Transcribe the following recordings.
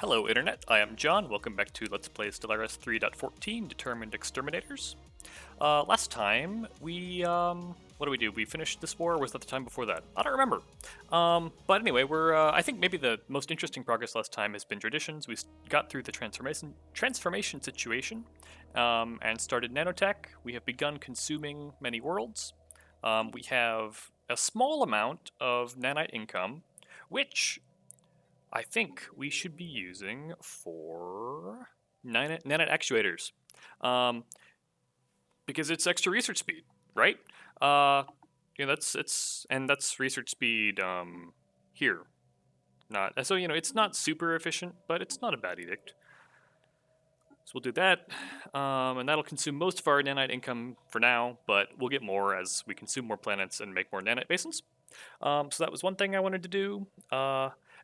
Hello Internet, I am John, welcome back to Let's Play Stellaris 3.14, Determined Exterminators. Last time, what did we do? We finished this war, or was that the time before that? I don't remember. But anyway, I think maybe the most interesting progress last time has been traditions. We got through the transformation situation, and started nanotech. We have begun consuming many worlds. We have a small amount of nanite income, which I think we should be using for nanite actuators, because it's extra research speed, right? That's research speed here. It's not super efficient, but it's not a bad edict. So we'll do that, and that'll consume most of our nanite income for now, but we'll get more as we consume more planets and make more nanite basins. So that was one thing I wanted to do.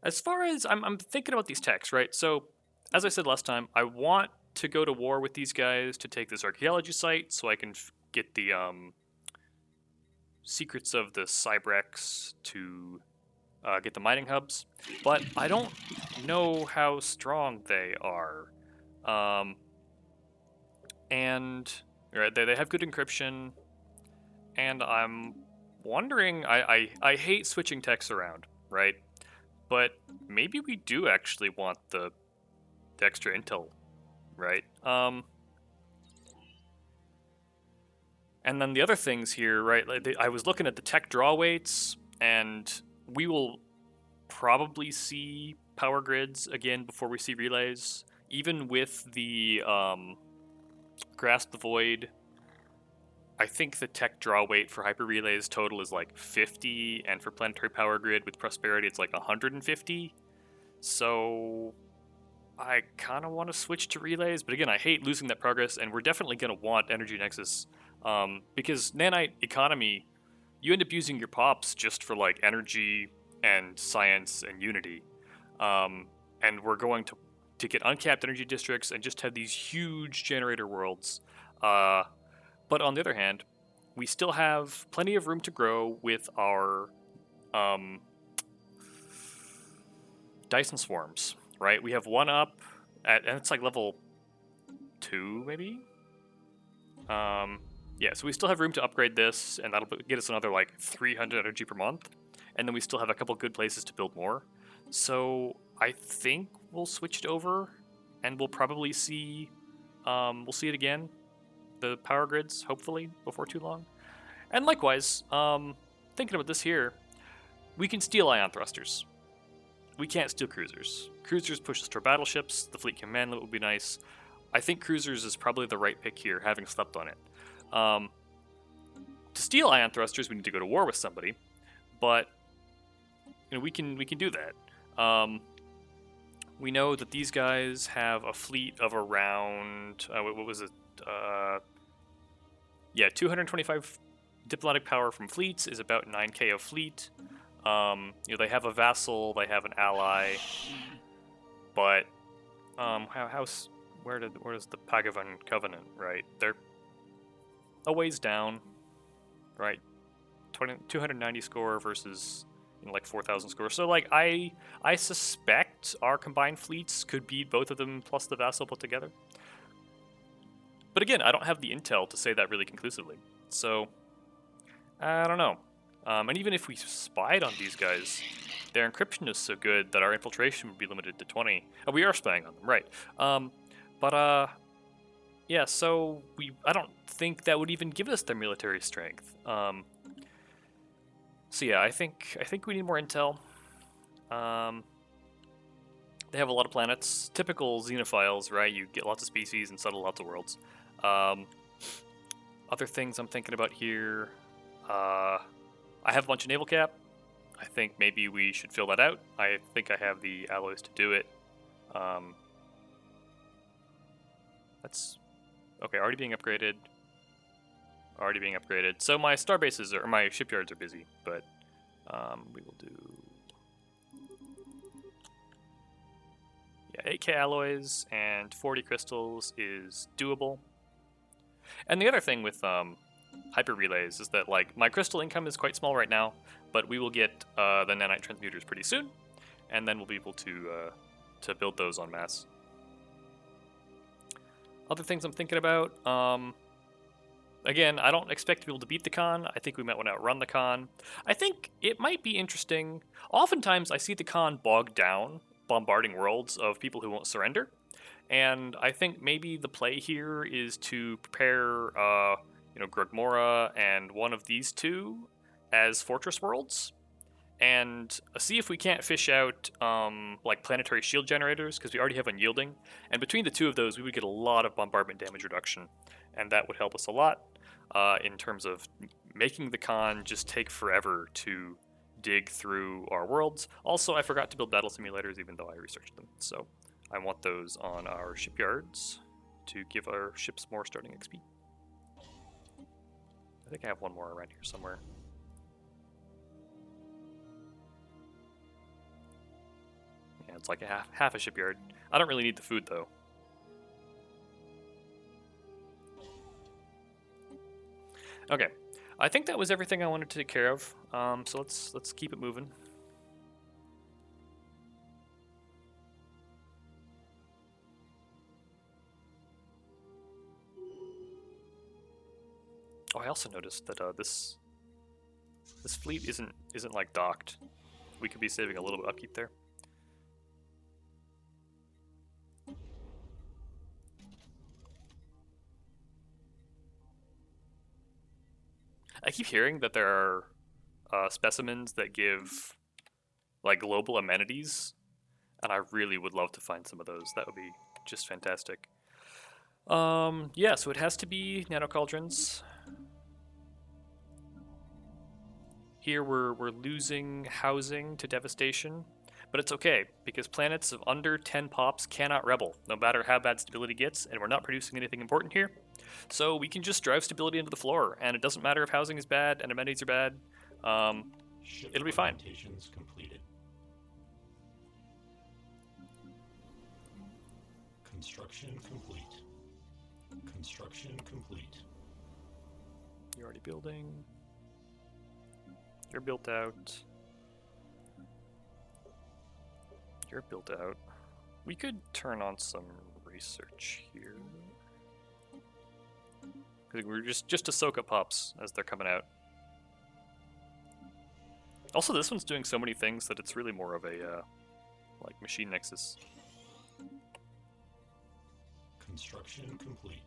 As far as I'm thinking about these techs, right? So, as I said last time, I want to go to war with these guys to take this archaeology site, so I can get the secrets of the Cybrex to get the mining hubs. But I don't know how strong they are, and right, they have good encryption, and I'm wondering. I hate switching techs around, right? But maybe we do actually want the extra intel, right? And then the other things here, right? I was looking at the tech draw weights, and we will probably see power grids again before we see relays. Even with the Grasp the Void, I think the tech draw weight for hyper relays total is like 50, and for planetary power grid with prosperity it's like 150. So I kind of want to switch to relays, but again, I hate losing that progress, and we're definitely going to want Energy Nexus, because nanite economy, you end up using your pops just for like energy and science and unity, and we're going to get uncapped energy districts and just have these huge generator worlds. But on the other hand, we still have plenty of room to grow with our Dyson swarms, right? We have one up and it's like level 2, maybe? Yeah, so we still have room to upgrade this, and that'll get us another like 300 energy per month. And then we still have a couple good places to build more. So I think we'll switch it over, and we'll probably see, we'll see it again, the power grids, hopefully, before too long. And likewise, thinking about this here, we can steal ion thrusters. We can't steal cruisers. Cruisers push us to our battleships, the fleet command limit would be nice. I think cruisers is probably the right pick here, having slept on it. To steal ion thrusters, we need to go to war with somebody, but we can do that. We know that these guys have a fleet of around, what was it? 225 diplomatic power from fleets is about 9k a fleet. They have a vassal, they have an ally, but where does the Pagavan Covenant, right? They're a ways down, right? 290 score versus like 4,000 score. So like I suspect our combined fleets could beat both of them plus the vassal put together. But again, I don't have the intel to say that really conclusively. So I don't know. And even if we spied on these guys, their encryption is so good that our infiltration would be limited to 20. Oh, we are spying on them, right? Yeah. So I don't think that would even give us their military strength. So yeah, I think we need more intel. They have a lot of planets, typical Xenophiles, right? You get lots of species and settle lots of worlds. Other things I'm thinking about here. I have a bunch of naval cap. I think maybe we should fill that out. I think I have the alloys to do it. That's okay. Already being upgraded. So my star bases or my shipyards are busy, but we will do 8k alloys and 40 crystals is doable. And the other thing with hyper relays is that like my crystal income is quite small right now, but we will get the Nanite Transmuters pretty soon, and then we'll be able to to build those en masse. Other things I'm thinking about, again, I don't expect to be able to beat the con. I think we might want to outrun the con. I think it might be interesting. Oftentimes, I see the con bogged down, bombarding worlds of people who won't surrender. And I think maybe the play here is to prepare, Grogmora and one of these two as fortress worlds, and see if we can't fish out like planetary shield generators, because we already have unyielding. And between the two of those, we would get a lot of bombardment damage reduction, and that would help us a lot in terms of making the con just take forever to dig through our worlds. Also, I forgot to build battle simulators, even though I researched them. So I want those on our shipyards to give our ships more starting XP. I think I have one more around here somewhere. Yeah, it's like half a shipyard. I don't really need the food though. Okay, I think that was everything I wanted to take care of. So let's keep it moving. Oh, I also noticed that this fleet isn't like docked. We could be saving a little bit of upkeep there. I keep hearing that there are specimens that give like global amenities, and I really would love to find some of those. That would be just fantastic. Yeah, so it has to be Nano Cauldrons. Here we're losing housing to devastation, but it's okay, because planets of under 10 pops cannot rebel, no matter how bad stability gets, and we're not producing anything important here. So we can just drive stability into the floor, and it doesn't matter if housing is bad and amenities are bad. It'll be fine. Completed. Construction complete. Construction complete. You're already building. You're built out. You're built out. We could turn on some research here. We're just to soak up pops as they're coming out. Also, this one's doing so many things that it's really more of a like machine nexus. Construction complete.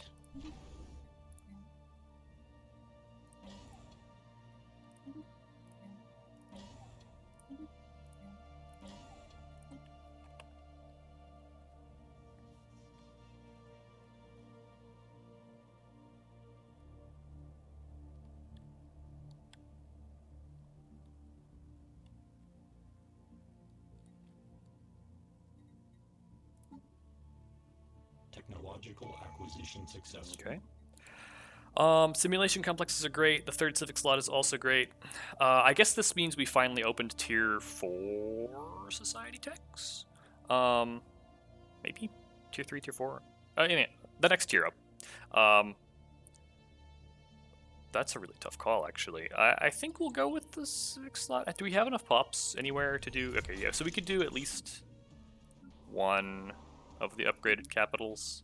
Technological acquisition successful. Okay. Simulation complexes are great. The third civic slot is also great. I guess this means we finally opened tier 4 society techs. Maybe tier 3, tier 4. Anyway, the next tier up. That's a really tough call, actually. I think we'll go with the civic slot. Do we have enough pops anywhere to do? Okay, yeah. So we could do at least one of the upgraded capitals.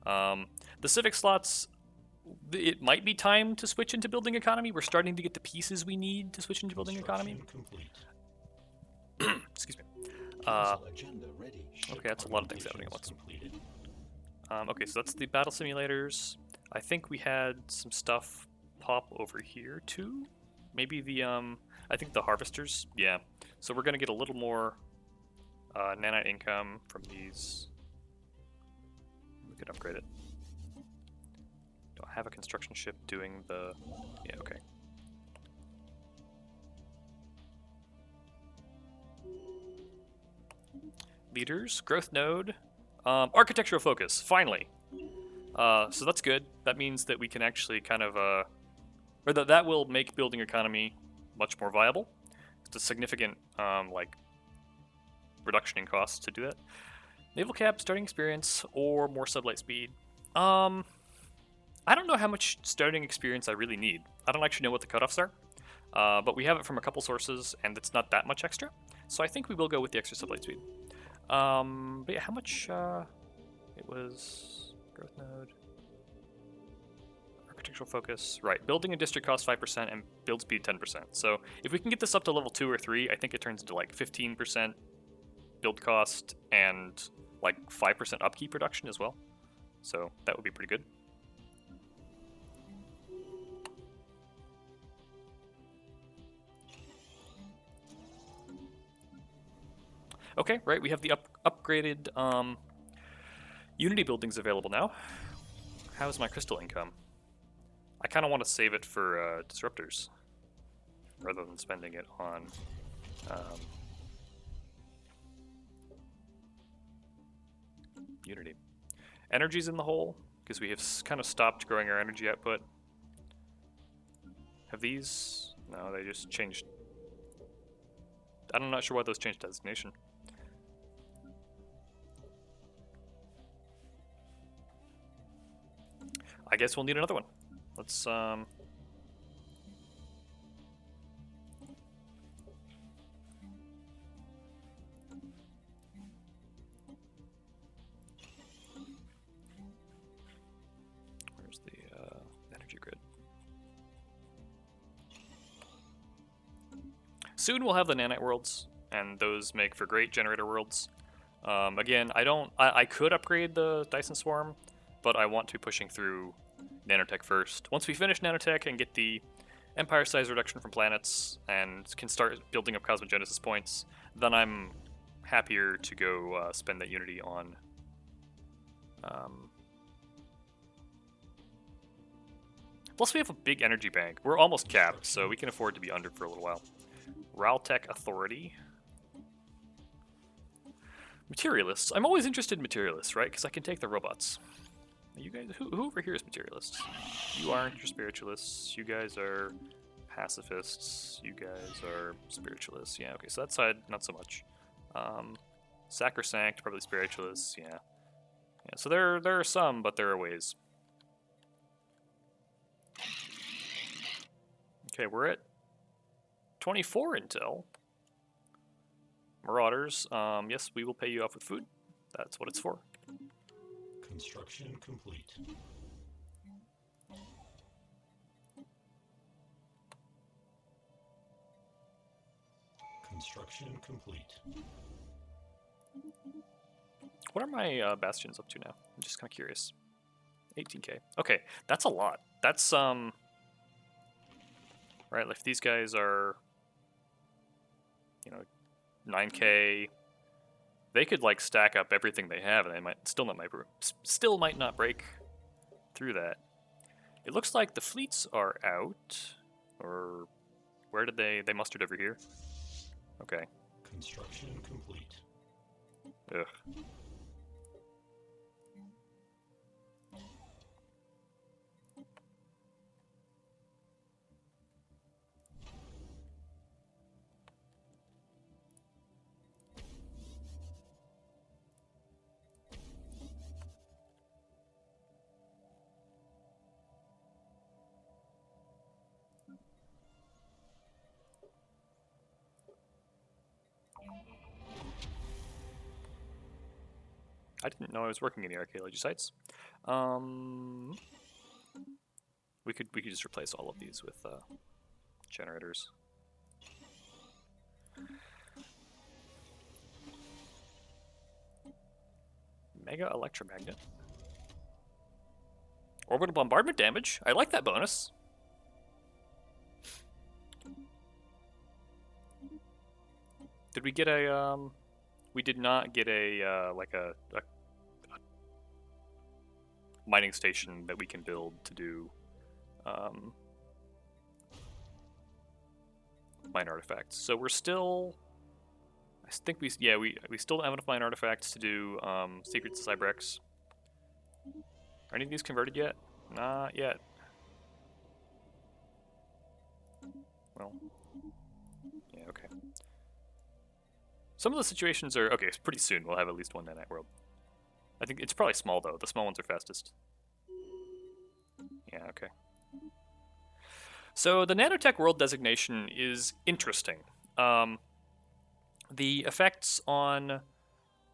The civic slots, it might be time to switch into building economy. We're starting to get the pieces we need to switch into building economy. Excuse me. Okay, that's a lot of things happening at once. Okay, so that's the battle simulators. I think we had some stuff pop over here too. Maybe the I think the harvesters. Yeah. So we're gonna get a little more nanite income from these. We could upgrade it. Don't have a construction ship doing the. Yeah. Okay. Leaders, growth node, architectural focus. Finally. So that's good. That means that we can actually kind of, or that will make building economy much more viable. It's a significant, like, reduction in costs to do that. Naval cap, starting experience, or more sublight speed. I don't know how much starting experience I really need. I don't actually know what the cutoffs are, but we have it from a couple sources, and it's not that much extra. So I think we will go with the extra sublight speed. But yeah, how much? It was growth node, architectural focus. Right, building a district costs 5% and build speed 10%. So if we can get this up to level 2 or 3, I think it turns into like 15% build cost and like 5% upkeep reduction as well. So that would be pretty good. Okay, right, we have the upgraded Unity buildings available now. How's my crystal income? I kind of want to save it for disruptors rather than spending it on Unity. Energy's in the hole because we have kind of stopped growing our energy output. Have these? No, they just changed. I'm not sure why those changed designation. I guess we'll need another one. Let's where's the energy grid? Soon we'll have the Nanite Worlds, and those make for great generator worlds. Again, I could upgrade the Dyson Swarm, but I want to be pushing through Nanotech first. Once we finish Nanotech and get the empire size reduction from planets and can start building up Cosmogenesis points, then I'm happier to go spend that Unity on plus we have a big energy bank. We're almost capped, so we can afford to be under for a little while. Raltech Authority. Materialists. I'm always interested in materialists, right? Because I can take the robots. You guys, who over here is materialists? You aren't. You're spiritualists. You guys are pacifists. You guys are spiritualists. Yeah, okay, so that side, not so much. Sacrosanct, probably spiritualists. Yeah. Yeah, so there are some, but there are ways. Okay, we're at 24 intel. Marauders, yes, we will pay you off with food. That's what it's for. Construction complete. Construction complete. What are my bastions up to now? I'm just kind of curious. 18k. Okay, that's a lot. That's, right, like if these guys are, you know, 9k, they could like stack up everything they have, and they might still might not break through that. It looks like the fleets are out, or where did they mustered over here? Okay. Construction complete. Ugh. I didn't know I was working in the archaeology sites. We could just replace all of these with generators. Mega electromagnet. Orbital bombardment damage. I like that bonus. Did we get a we did not get a like a mining station that we can build to do mine artifacts. So we're still, I think we still don't have enough mine artifacts to do secrets to Cybrex. Are any of these converted yet? Not yet. Well, yeah, okay. Some of the situations are, okay, pretty soon we'll have at least one Nanite World. I think it's probably small though, the small ones are fastest. Yeah, okay. So the Nanotech World designation is interesting. The effects on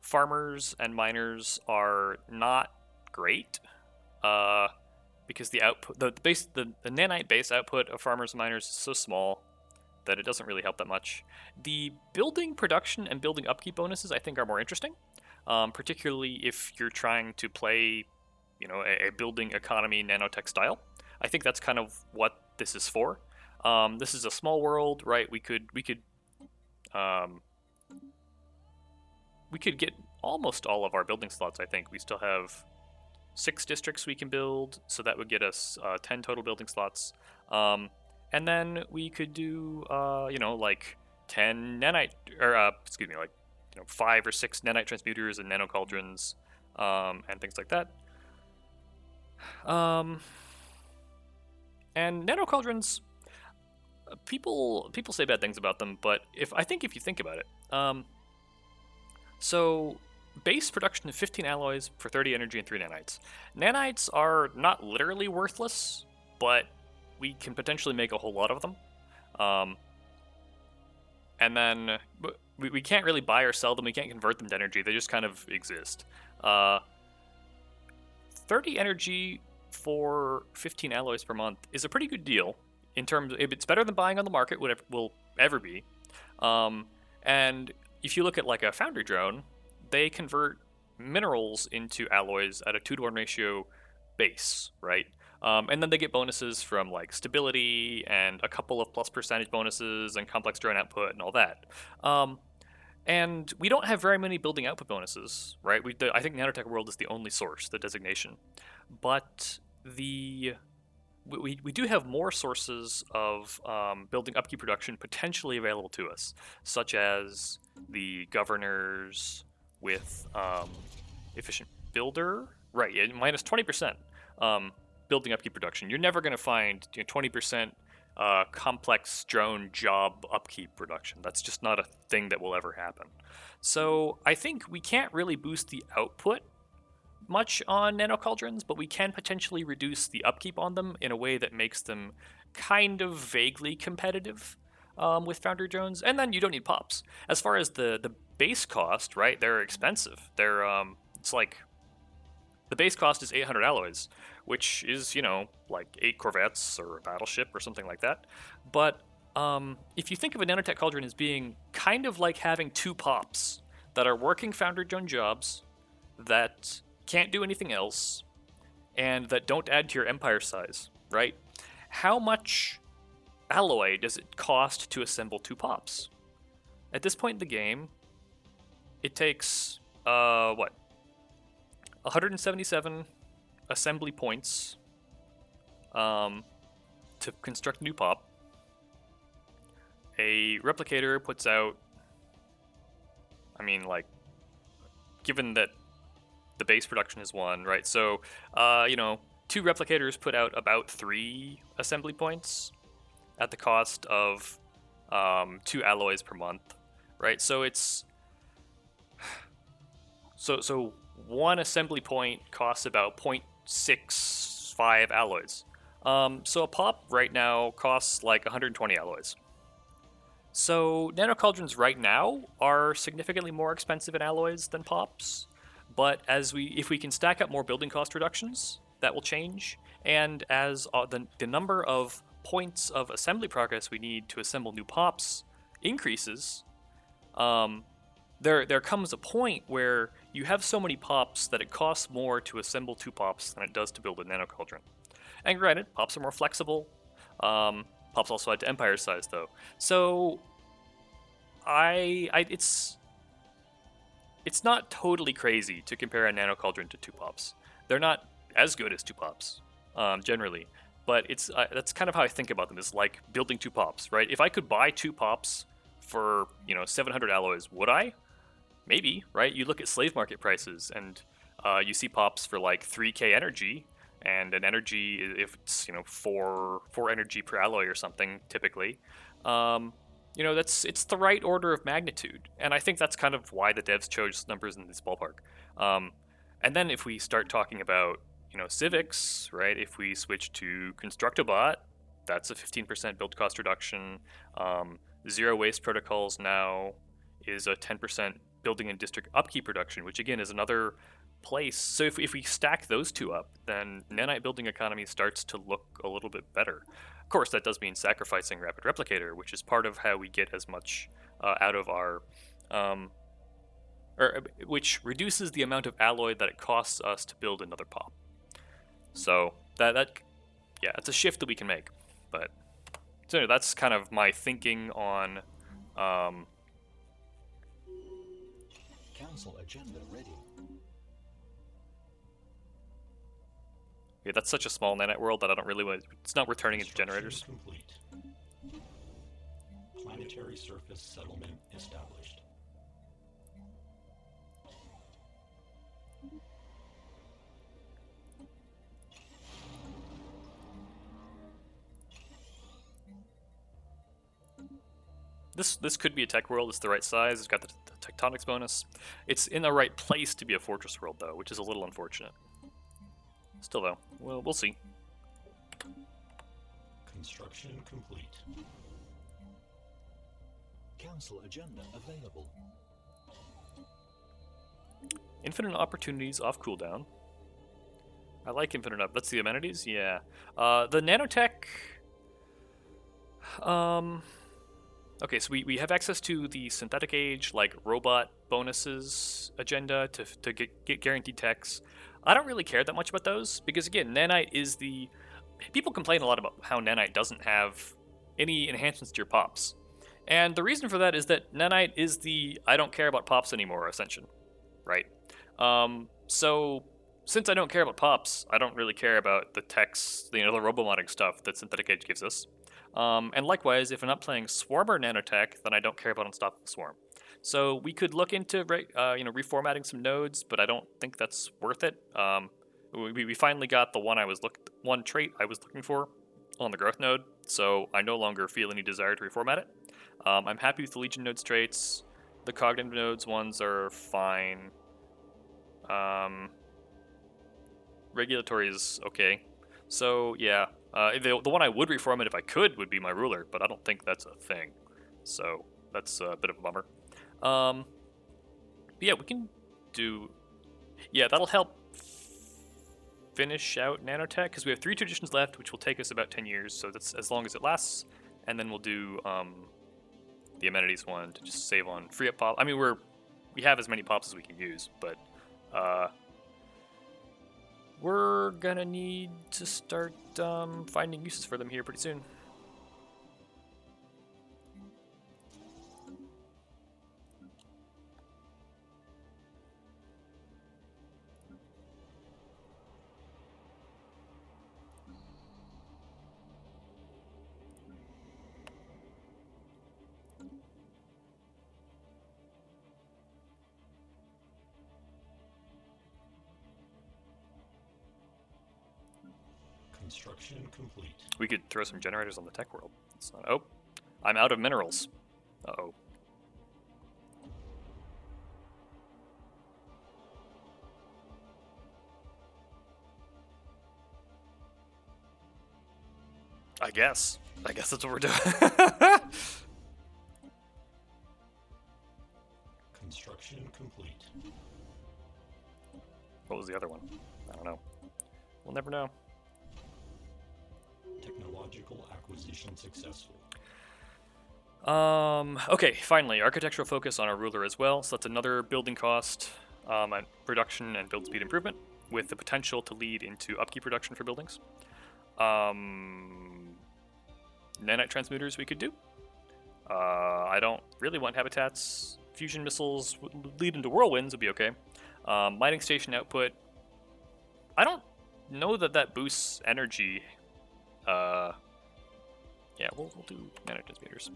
farmers and miners are not great, because the output, the nanite base output of farmers and miners is so small that it doesn't really help that much. The building production and building upkeep bonuses I think are more interesting, particularly if you're trying to play, a building economy nanotech style. I think that's kind of what this is for. This is a small world, right? We could get almost all of our building slots. I think we still have 6 districts we can build, so that would get us 10 total building slots. And then we could do, like 10 nanite, or 5 or 6 nanite transmuters and nano cauldrons, and things like that. And nano cauldrons, people say bad things about them, but if you think about it, so base production of 15 alloys for 30 energy and 3 nanites. Nanites are not literally worthless, but we can potentially make a whole lot of them. And then we can't really buy or sell them. We can't convert them to energy. They just kind of exist. 30 energy for 15 alloys per month is a pretty good deal. In terms of, it's better than buying on the market, whatever will ever be. And if you look at like a foundry drone, they convert minerals into alloys at a 2-to-1 ratio base, right? And then they get bonuses from like stability and a couple of plus percentage bonuses and complex drone output and all that. And we don't have very many building output bonuses, right? I think Nanotech World is the only source, the designation. But we do have more sources of building upkeep production potentially available to us, such as the governors with efficient builder, right? Yeah, minus 20% building upkeep production. You're never going to find 20% complex drone job upkeep production. That's just not a thing that will ever happen. So I think we can't really boost the output much on nano cauldrons, but we can potentially reduce the upkeep on them in a way that makes them kind of vaguely competitive with foundry drones. And then you don't need pops. As far as the base cost, right? They're expensive. They're it's like the base cost is 800 alloys, which is like 8 corvettes or a battleship or something like that. But if you think of a nanotech cauldron as being kind of like having 2 pops that are working foundry drone jobs that can't do anything else, and that don't add to your empire size, right? How much alloy does it cost to assemble 2 pops? At this point in the game, it takes, 177 assembly points to construct a new pop. A replicator puts out, given that the base production is 1, right? So, 2 replicators put out about 3 assembly points at the cost of 2 alloys per month, right? So it's so 1 assembly point costs about 0.65 alloys. So a pop right now costs like 120 alloys. So nano cauldrons right now are significantly more expensive in alloys than pops. But if we can stack up more building cost reductions, that will change. And as the number of points of assembly progress we need to assemble new pops increases, there comes a point where you have so many pops that it costs more to assemble 2 pops than it does to build a nano cauldron. And granted, pops are more flexible. Pops also add to empire size, though. So it's not totally crazy to compare a nano cauldron to 2 pops. They're not as good as 2 pops, generally. But that's kind of how I think about them, is like building 2 pops, right? If I could buy 2 pops for 700 alloys, would I? Maybe, right? You look at slave market prices, and you see pops for like 3k energy, and an energy, if it's 4 energy per alloy or something, typically. It's the right order of magnitude, and I think that's kind of why the devs chose numbers in this ballpark. And then if we start talking about civics, right? If we switch to Constructobot, that's a 15% build cost reduction. Zero waste protocols now is a 10% building and district upkeep production, which again is another place. So if we stack those two up, then nanite building economy starts to look a little bit better. Of course, that does mean sacrificing rapid replicator, which is part of how we get as much out of our, which reduces the amount of alloy that it costs us to build another pop. So yeah, it's a shift that we can make. But so anyway, that's kind of my thinking on. Council agenda ready. Yeah, that's such a small nanite world that I don't really want. It's not worth turning into generators. Complete. Planetary surface settlement established. This could be a tech world. It's the right size. It's got the tectonics bonus. It's in the right place to be a fortress world, though, which is a little unfortunate. Still, though, well, we'll see. Construction complete. Council agenda available. Infinite opportunities off cooldown. I like infinite up. That's the amenities? Yeah. The nanotech... Okay, so we have access to the synthetic age, like robot bonuses agenda to get guaranteed techs. I don't really care that much about those because again, nanite is the people complain a lot about how nanite doesn't have any enhancements to your pops, and the reason for that is that nanite is the I don't care about pops anymore ascension, right? So since I don't care about pops, I don't really care about the techs, the robomodding stuff that synthetic age gives us. And likewise, if I'm not playing Swarmer Nanotech, then I don't care about Unstoppable Swarm. So we could look into reformatting some nodes, but I don't think that's worth it. We finally got the one trait I was looking for on the growth node, so I no longer feel any desire to reformat it. I'm happy with the Legion nodes traits. The cognitive nodes ones are fine. Regulatory is okay. So yeah. The one I would reformat if I could would be my ruler, but I don't think that's a thing. So that's a bit of a bummer. But yeah, we can do... Yeah, that'll help finish out Nanotech, because we have 3 traditions left, which will take us about 10 years, so that's as long as it lasts. And then we'll do the amenities one to just save on free up pop. I mean, we have as many pops as we can use, but... we're gonna need to start finding uses for them here pretty soon. Construction complete. We could throw some generators on the tech world. It's not, oh, I'm out of minerals. Uh-oh. I guess that's what we're doing. Construction complete. What was the other one? I don't know. We'll never know. Technological acquisition successful. Okay, finally, architectural focus on our ruler as well. So that's another building cost, and production and build speed improvement, with the potential to lead into upkeep production for buildings. Nanite Transmuters we could do. I don't really want habitats. Fusion missiles lead into whirlwinds would be okay. Mining station output. I don't know that boosts energy. Yeah, we'll do Nanite Transmuters.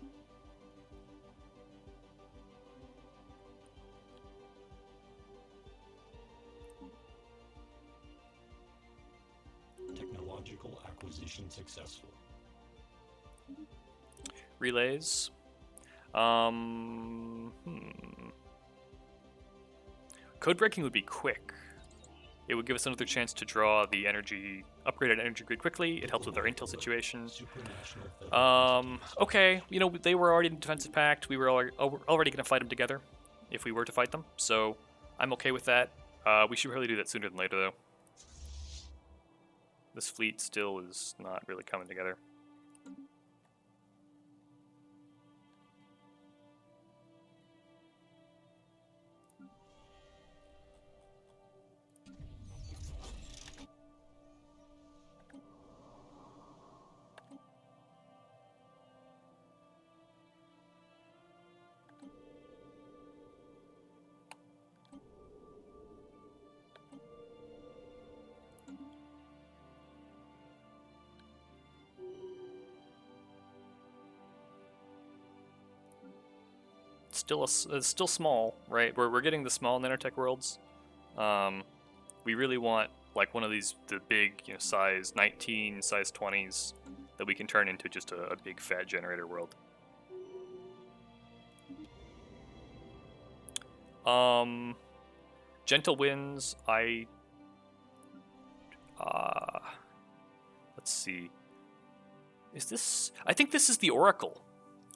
Technological acquisition successful. Relays. Codebreaking would be quick. It would give us another chance to draw the energy, upgraded energy grid quickly. It helps with our intel situation. Okay, they were already in defensive pact. We were already going to fight them together. if we were to fight them. So I'm okay with that. We should really do that sooner than later, though. This fleet still is not really coming together. It's still small, right? We're getting the small Nanotech worlds. We really want like one of these, the big, size 19, size 20s that we can turn into just a big fat generator world. Gentle winds. Let's see. Is this? I think this is the Oracle.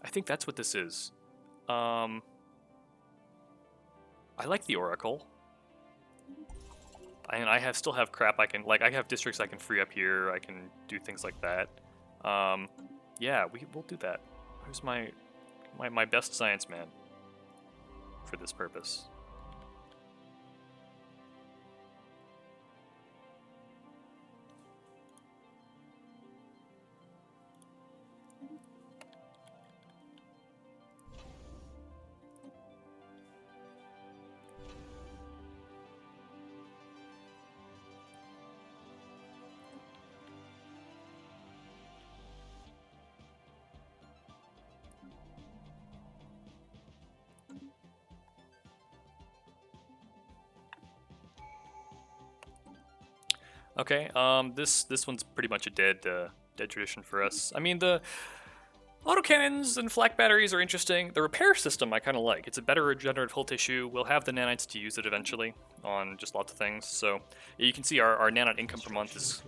I think that's what this is. I like the Oracle. And I still have crap I can, I have districts I can free up here. I can do things like that. Yeah, we'll do that. Who's my best science man for this purpose? Okay, this one's pretty much a dead tradition for us. I mean, the autocannons and flak batteries are interesting. The repair system I kind of like. It's a better regenerative hull tissue. We'll have the nanites to use it eventually on just lots of things. So you can see our nanite income per month is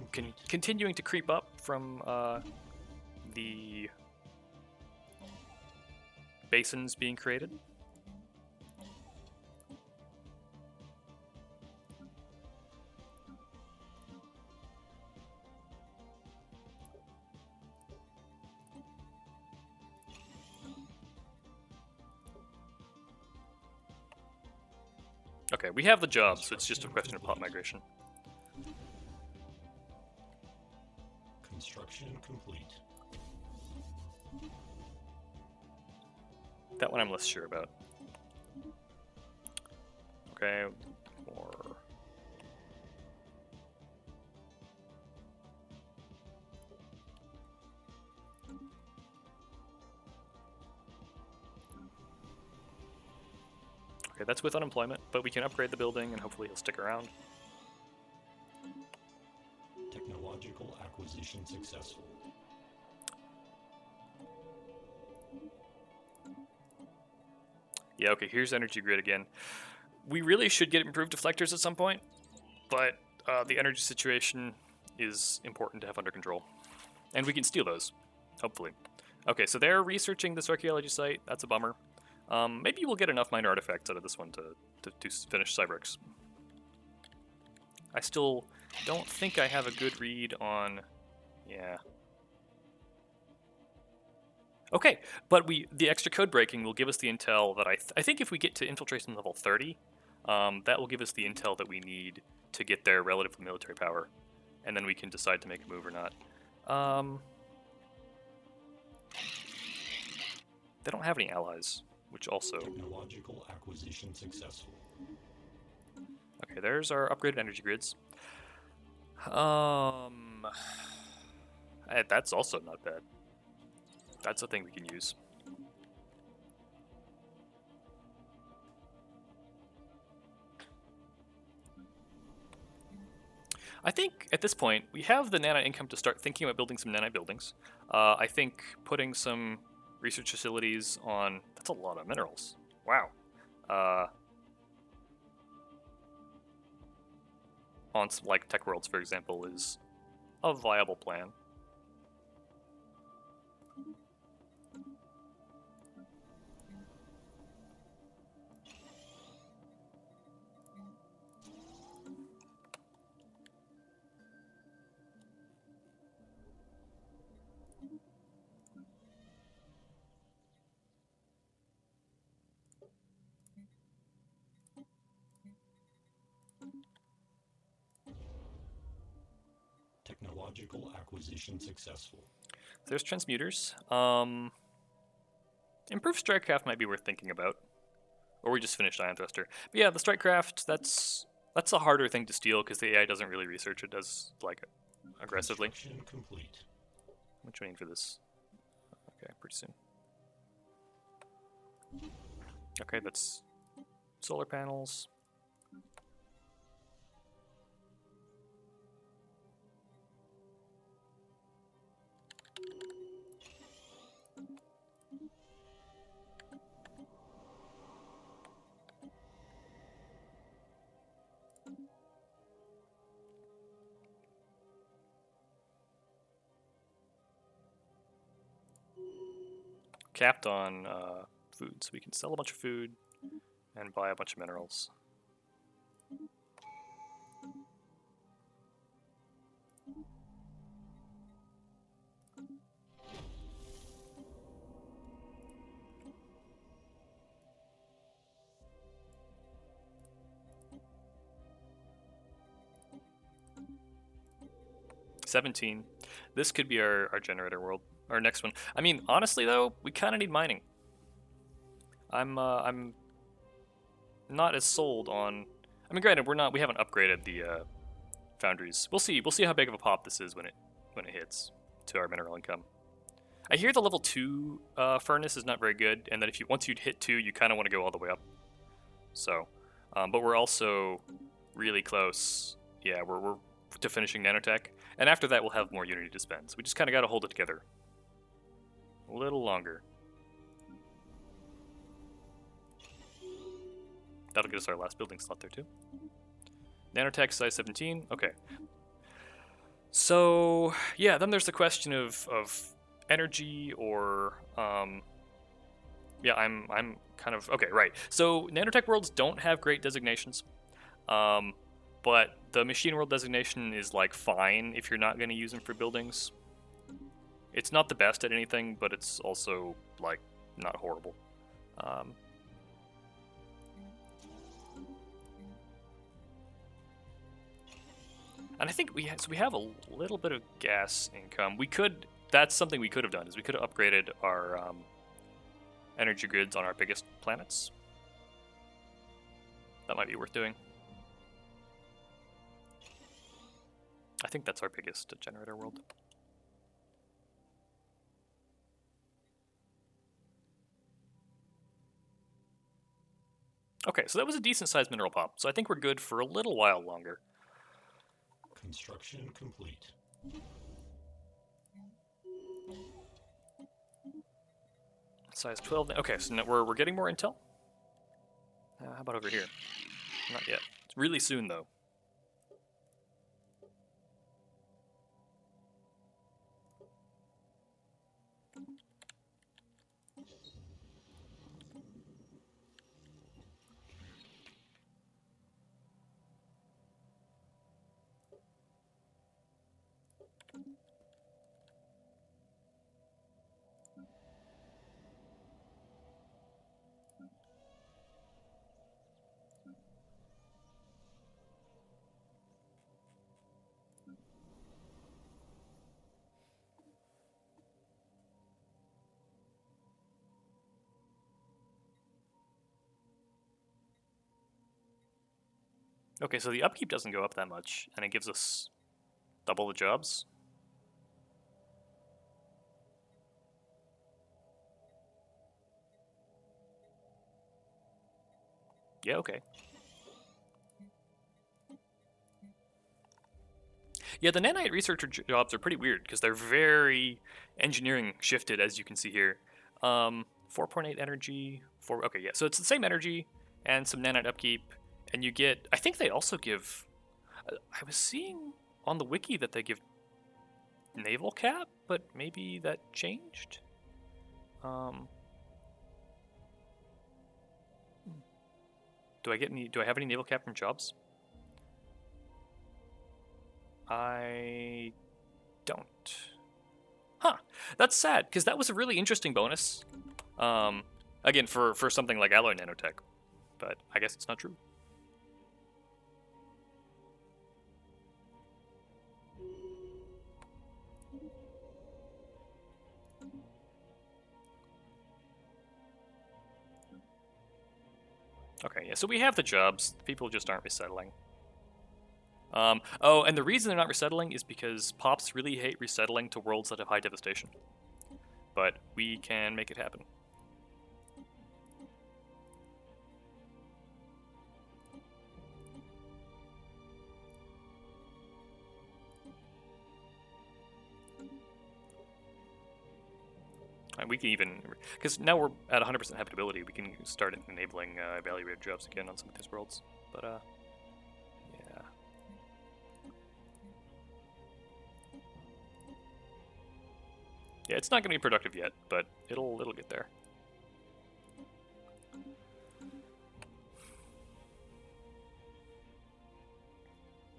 continuing to creep up from the basins being created. Okay, we have the job, so it's just a question of plot migration. Construction complete. That one I'm less sure about. Okay, more. Okay, that's with unemployment, but we can upgrade the building and hopefully he'll stick around. Technological acquisition successful. Yeah, okay, here's energy grid again. We really should get improved deflectors at some point, but the energy situation is important to have under control. And we can steal those, hopefully. Okay, so they're researching this archaeology site. That's a bummer. Maybe we'll get enough minor artifacts out of this one to finish Cybrex. I still don't think I have a good read on... Yeah. Okay, but the extra code breaking will give us the intel that I think if we get to infiltration level 30, that will give us the intel that we need to get their relative military power, and then we can decide to make a move or not. They don't have any allies, which also... Technological acquisition successful. Okay, there's our upgraded energy grids. That's also not bad. That's a thing we can use. I think at this point we have the nanite income to start thinking about building some nanite buildings. I think putting some research facilities on... That's a lot of minerals. Wow. On like Tech Worlds, for example, is a viable plan. Technological acquisition successful. There's transmuters. Improved Strikecraft might be worth thinking about. Or we just finished Ion Thruster. But yeah, the Strikecraft, that's a harder thing to steal because the AI doesn't really research it as like aggressively. Construction complete. I'm waiting for this. Okay, pretty soon. Okay, that's solar panels. Capped on food, so we can sell a bunch of food and buy a bunch of minerals. $17. This could be our generator world, our next one. I mean, honestly though, we kind of need mining. I'm not as sold on. I mean, granted, we haven't upgraded the foundries. We'll see how big of a pop this is when it hits to our mineral income. I hear the level 2 furnace is not very good, and that once you hit 2, you kind of want to go all the way up. So, but we're also really close. Yeah, we're to finishing Nanotech, and after that we'll have more Unity to spend. So we just kind of got to hold it together a little longer. That'll get us our last building slot there too. Nanotech size 17. Okay. So yeah, then there's the question of energy or yeah, I'm kind of okay, right. So Nanotech worlds don't have great designations. But the machine world designation is like fine if you're not going to use them for buildings. It's not the best at anything, but it's also like not horrible. And I think we have a little bit of gas income. That's something we could have done, is we could have upgraded our energy grids on our biggest planets. That might be worth doing. I think that's our biggest generator world. Okay, so that was a decent sized mineral pop, so I think we're good for a little while longer. Construction complete. Size 12. Okay, so now we're getting more intel. How about over here? Not yet. It's really soon though. Okay, so the upkeep doesn't go up that much, and it gives us double the jobs. Yeah, okay. Yeah, the nanite researcher jobs are pretty weird because they're very engineering shifted, as you can see here. 4.8 energy. Okay, yeah. So it's the same energy and some nanite upkeep, and you get. I think they also give. I was seeing on the wiki that they give naval cap, but maybe that changed. Do I have any naval cap from jobs? I don't. Huh. That's sad, because that was a really interesting bonus. Again, for something like Alloy Nanotech. But I guess it's not true. Okay, yeah, so we have the jobs. People just aren't resettling. Oh, and the reason they're not resettling is because pops really hate resettling to worlds that have high devastation. But we can make it happen. And we can even, because now we're at 100% habitability, we can start enabling evaluated jobs again on some of these worlds. But yeah. Yeah, it's not going to be productive yet, but it'll get there.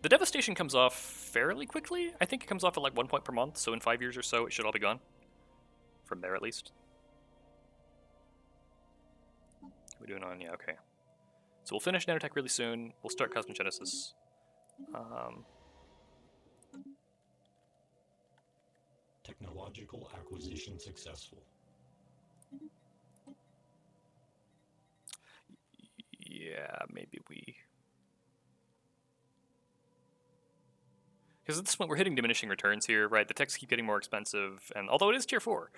The devastation comes off fairly quickly. I think it comes off at like 1 point per month, so in 5 years or so, it should all be gone. From there, at least. What are we doing on? Yeah, okay. So we'll finish Nanotech really soon. We'll start Cosmogenesis. Technological acquisition successful. Yeah, maybe we... Because at this point, we're hitting diminishing returns here, right? The techs keep getting more expensive, and although it is tier 4.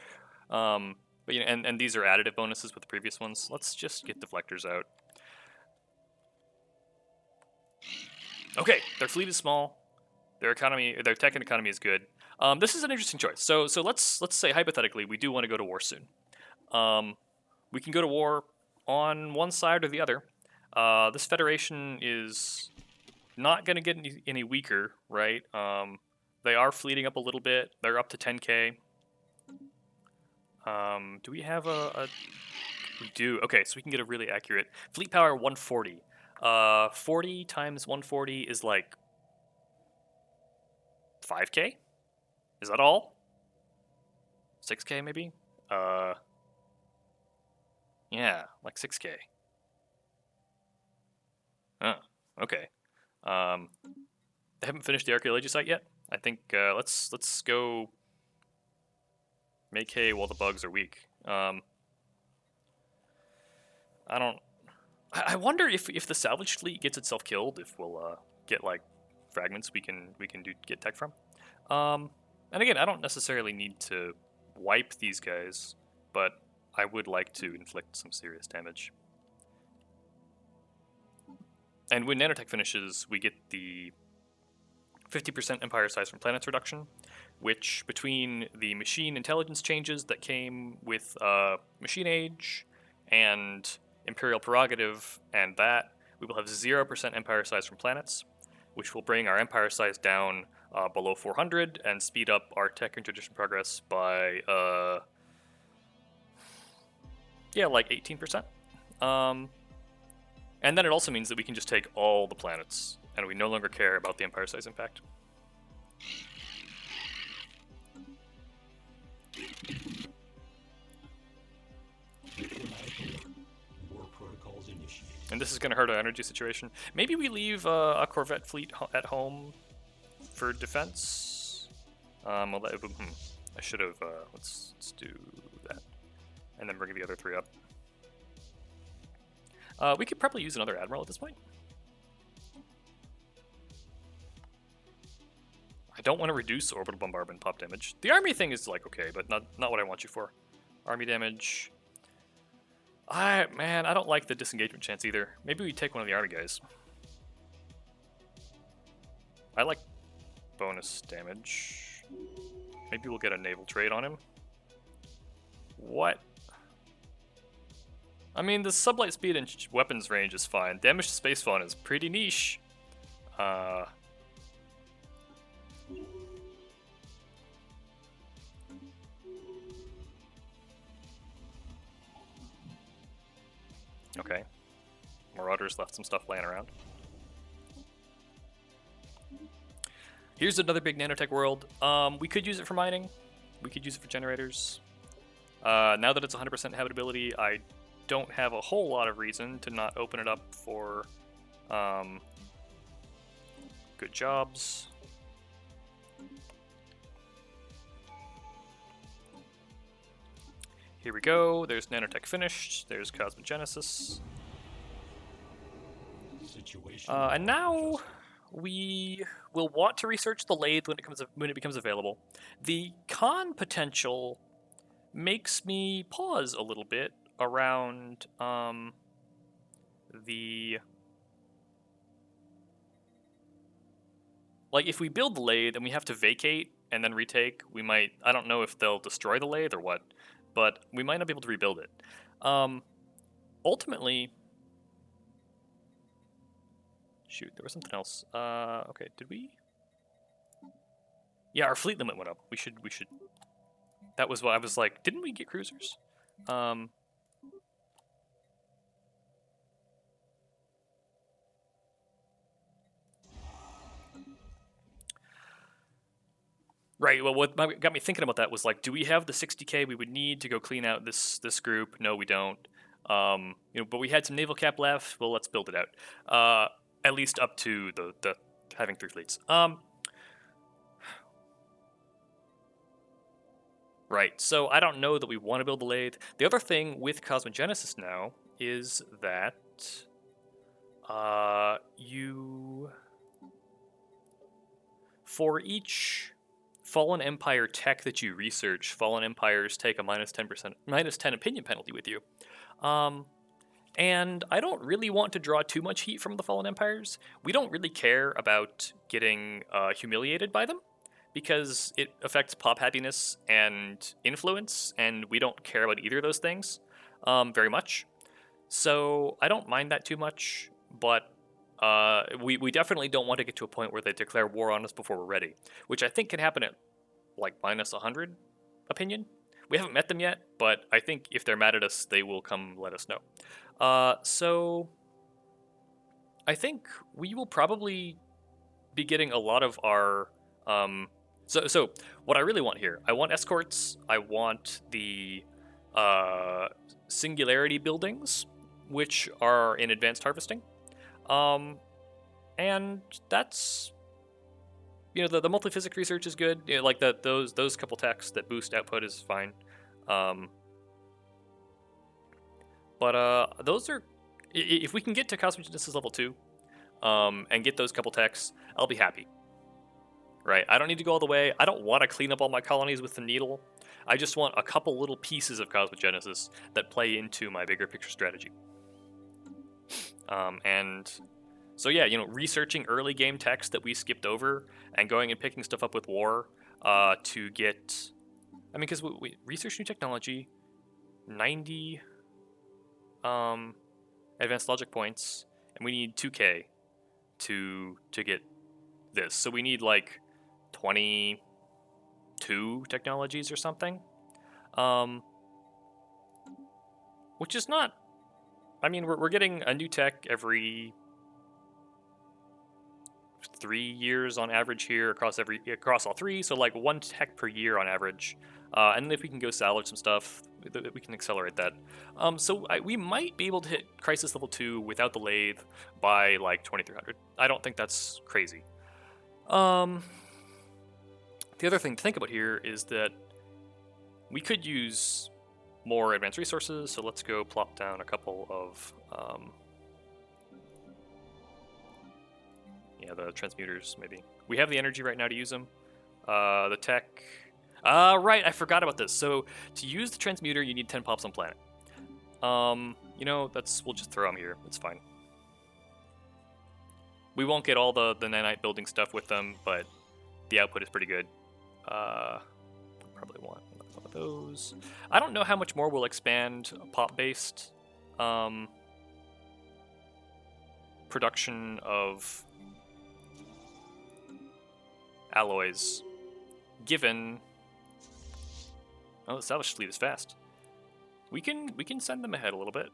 But you know, and these are additive bonuses with the previous ones. Let's just get deflectors out. Okay, their fleet is small. Their tech and economy is good. This is an interesting choice. So let's say hypothetically we do want to go to war soon. We can go to war on one side or the other. This federation is not going to get any weaker, right? They are fleeting up a little bit. They're up to 10k. Do we have we do. Okay, so we can get a really accurate fleet power 140. 40 times 140 is like 5k? Is that all? 6k maybe? Yeah, like 6k. Oh, okay. They haven't finished the archaeology site yet. I think let's go make hay while the bugs are weak. I wonder if the salvage fleet gets itself killed, if we'll get like fragments we can get tech from. And again, I don't necessarily need to wipe these guys, but I would like to inflict some serious damage. And when Nanotech finishes, we get the 50% empire size from planets reduction, which between the machine intelligence changes that came with Machine Age and Imperial Prerogative and that, we will have 0% empire size from planets, which will bring our empire size down below 400 and speed up our tech and tradition progress by, yeah, like 18%. And then it also means that we can just take all the planets, and we no longer care about the empire size impact. War protocols initiated. And this is going to hurt our energy situation. Maybe we leave a Corvette fleet at home for defense. Well, I should have. Let's do that, and then bring the other 3 up. We could probably use another admiral at this point. I don't want to reduce orbital bombardment pop damage. The army thing is like okay, but not what I want you for. Army damage. Man, I don't like the disengagement chance either. Maybe we take one of the army guys. I like bonus damage. Maybe we'll get a naval trade on him. What? I mean, the sublight speed and weapons range is fine. Damage to space fauna is pretty niche. Okay. Marauders left some stuff laying around. Here's another big Nanotech World. We could use it for mining. We could use it for generators. Now that it's 100% habitability, I don't have a whole lot of reason to not open it up for good jobs. Here we go. There's Nanotech finished. There's Cosmogenesis. Situation. And now adjusted. we will want to research the lathe when it becomes available. The con potential makes me pause a little bit around the like if we build the lathe and we have to vacate and then retake, we might, I don't know if they'll destroy the lathe or what, but we might not be able to rebuild it. Ultimately, shoot, there was something else. Okay, did we? Yeah, our fleet limit went up. We should. That was what I was like. Didn't we get cruisers? Right. Well, what got me thinking about that was like, do we have the 60K we would need to go clean out this group? No, we don't. But we had some naval cap left. Well, let's build it out. At least up to the having 3 fleets. Right. So I don't know that we want to build the lathe. The other thing with Cosmogenesis now is that you for each Fallen Empire tech that you research, Fallen Empires take a -10 opinion penalty with you. And I don't really want to draw too much heat from the Fallen Empires. We don't really care about getting humiliated by them because it affects pop happiness and influence, and we don't care about either of those things very much. So I don't mind that too much, but we definitely don't want to get to a point where they declare war on us before we're ready, which I think can happen at like -100 opinion. We haven't met them yet, but I think if they're mad at us, they will come let us know. So I think we will probably be getting a lot of our. So what I really want here, I want escorts. I want the singularity buildings, which are in advanced harvesting. And that's the multi-physics research is good. Like those couple techs that boost output is fine. But those are if we can get to Cosmogenesis level 2, and get those couple techs, I'll be happy. Right? I don't need to go all the way. I don't want to clean up all my colonies with the needle. I just want a couple little pieces of Cosmogenesis that play into my bigger picture strategy. And so yeah, researching early game text that we skipped over and going and picking stuff up with war to get. I mean, because we research new technology, 90 advanced logic points, and we need 2K to get this. So we need like 22 technologies or something, which is not. I mean, we're getting a new tech every 3 years on average here across all 3. So like 1 tech per year on average. And then if we can go salvage some stuff, we can accelerate that. So we might be able to hit Crisis Level 2 without the lathe by like 2300. I don't think that's crazy. The other thing to think about here is that we could use more advanced resources. So let's go plop down a couple of the transmuters maybe. We have the energy right now to use them. The tech. Right, I forgot about this. So to use the transmuter, you need 10 pops on planet. We'll just throw them here. It's fine. We won't get all the nanite building stuff with them, but the output is pretty good. Probably want one of those. I don't know how much more we'll expand pop-based production of alloys, given. Oh, the salvage fleet is fast. We can send them ahead a little bit.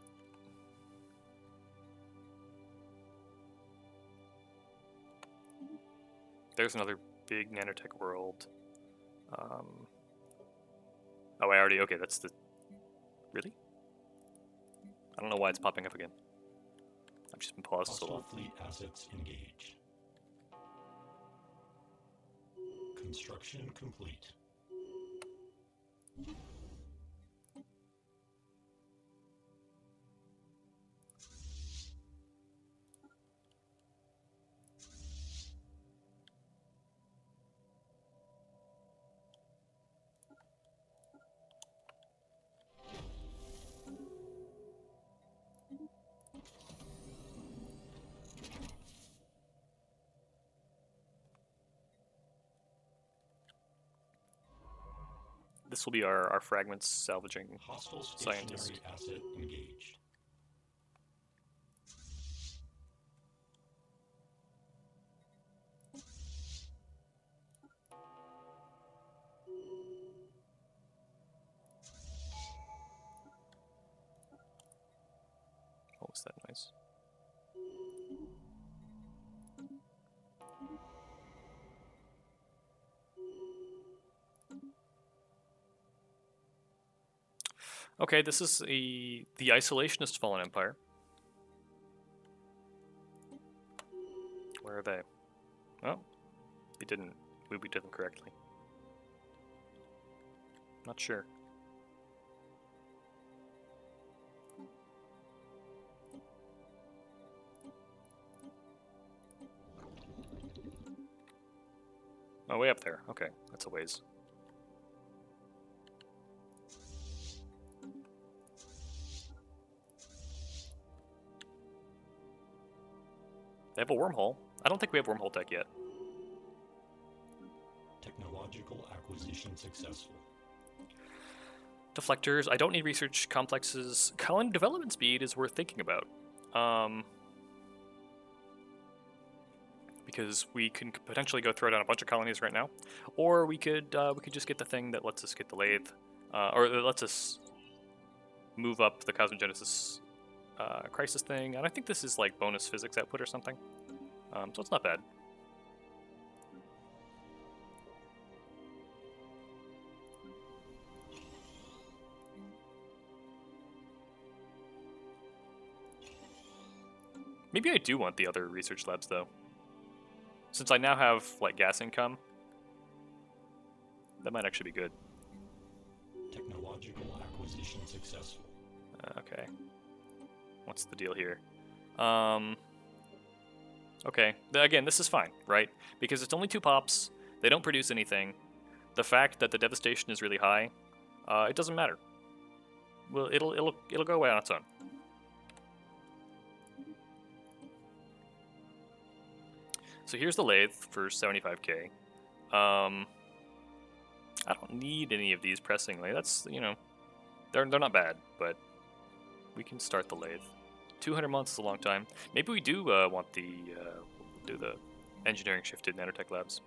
There's another big Nanotech World. Okay, that's the. Really? I don't know why it's popping up again. I've just been paused so long. Hostile fleet assets engaged. Construction complete. this will be our fragments salvaging Hostile scientist. stationary asset engaged. What was that noise? Okay, this is the isolationist fallen empire. Where are they? Oh, we did them correctly. Not sure. Oh, way up there. Okay, that's a ways. They have a wormhole. I don't think we have wormhole tech yet. Technological acquisition successful. Deflectors. I don't need research complexes. Colony development speed is worth thinking about. Because we can potentially go throw down a bunch of colonies right now, or we could just get the thing that lets us get the lathe, or that lets us move up the Cosmogenesis crisis thing. And I think this is like bonus physics output or something, so it's not bad. Maybe I do want the other research labs though. Since I now have like gas income, that might actually be good. Technological acquisition successful. Okay. What's the deal here? Okay. Again, this is fine, right? Because it's only 2 pops. They don't produce anything. The fact that the devastation is really high, it doesn't matter. Well, it'll go away on its own. So here's the lathe for 75k. I don't need any of these pressingly. That's, you know, they're not bad, but we can start the lathe. 200 months is a long time. Maybe we do want the do the engineering shifted nanotech labs.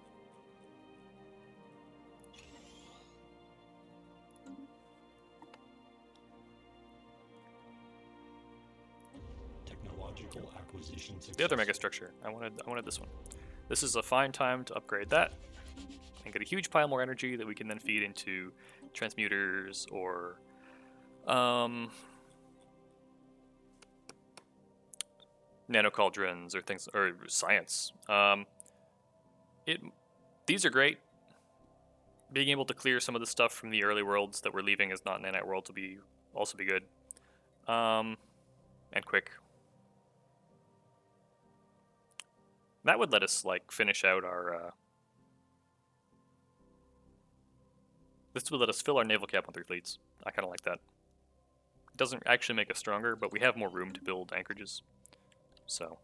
Technological acquisition successful. The other megastructure. I wanted this one. This is a fine time to upgrade that and get a huge pile more energy that we can then feed into transmuters or nano cauldrons or things, or science. These are great. Being able to clear some of the stuff from the early worlds that we're leaving as not Nanite World will also be good. And quick. That would let us like finish out our. This would let us fill our naval cap on 3 fleets. I kind of like that. It doesn't actually make us stronger, but we have more room to build anchorages. So.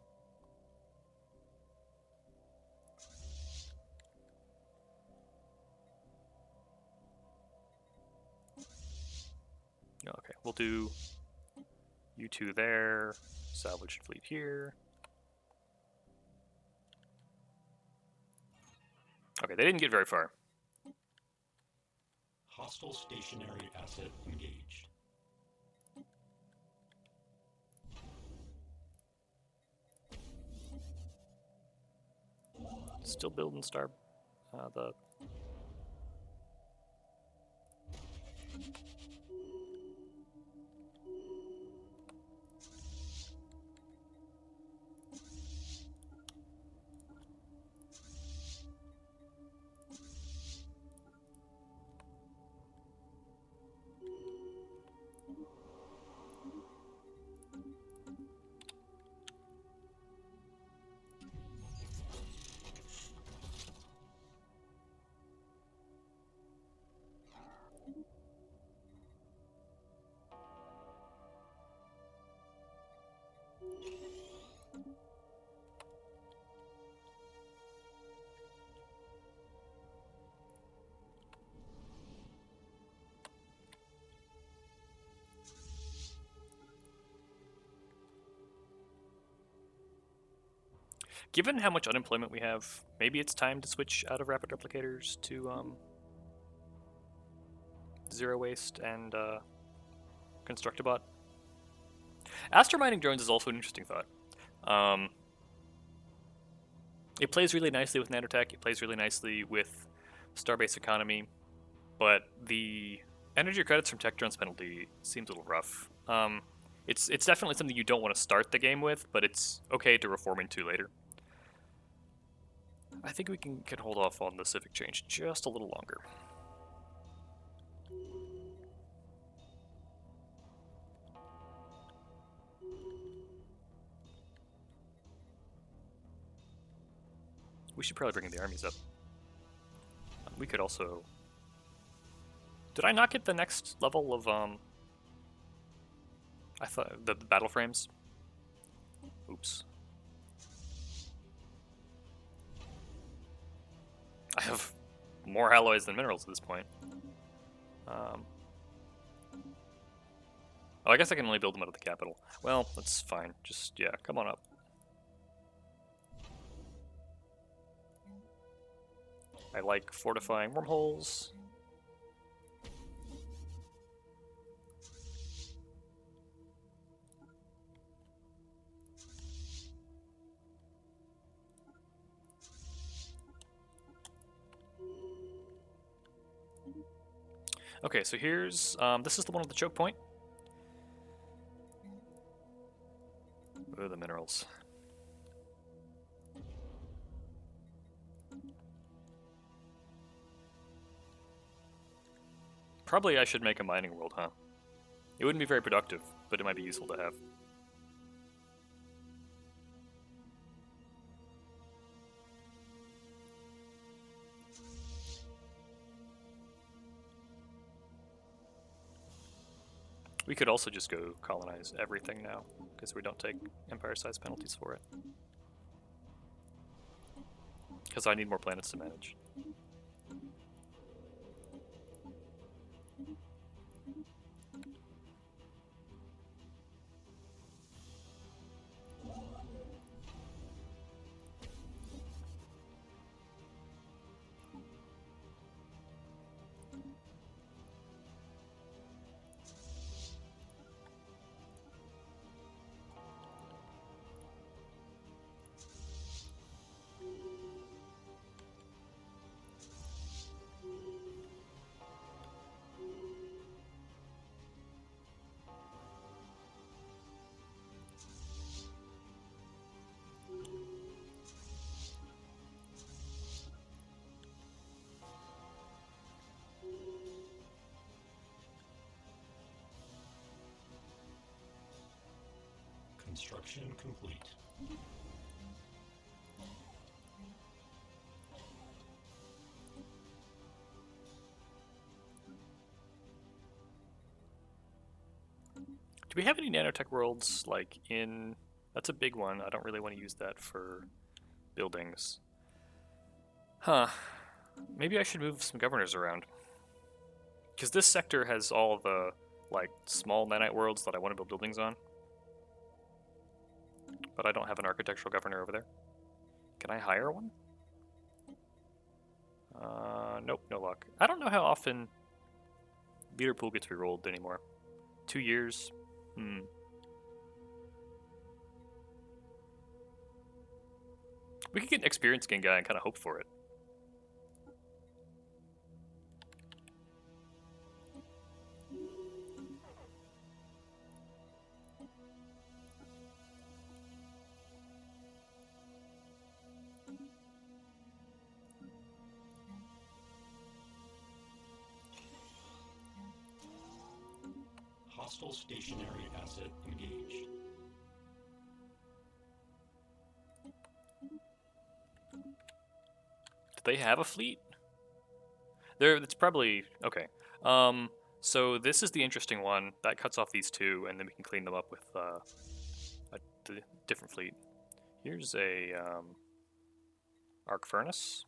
Okay, we'll do you 2 there, salvage fleet here. Okay, they didn't get very far. Hostile stationary asset engaged. Still building star, the. Given how much unemployment we have, maybe it's time to switch out of rapid replicators to zero waste and Constructibot. Astro mining drones is also an interesting thought. It plays really nicely with nanotech. It plays really nicely with Starbase economy, but the energy credits from tech drones penalty seems a little rough. It's definitely something you don't want to start the game with, but it's okay to reform into later. I think we can hold off on the civic change just a little longer. We should probably bring the armies up. We could also... Did I not get the next level of, I thought the battle frames? Oops. I have more alloys than minerals at this point. Oh, I guess I can only build them out of the capital. Well, that's fine. Just, yeah, come on up. I like fortifying wormholes. Okay, so here's, this is the one with the choke point. Oh, the minerals. Probably I should make a mining world, huh? It wouldn't be very productive, but it might be useful to have. We could also just go colonize everything now, because we don't take empire-size penalties for it. Because I need more planets to manage. Construction complete. Do we have any nanotech worlds, like, in... That's a big one. I don't really want to use that for buildings. Huh. Maybe I should move some governors around. Because this sector has all the, like, small nanite worlds that I want to build buildings on. But I don't have an architectural governor over there. Can I hire one? Nope, no luck. I don't know how often leader pool gets rerolled anymore. 2 years? We could get an experience gain guy and kind of hope for it. Hostile stationary asset engaged. Do they have a fleet? It's probably... Okay. So this is the interesting one. That cuts off these two, and then we can clean them up with a different fleet. Here's a arc furnace.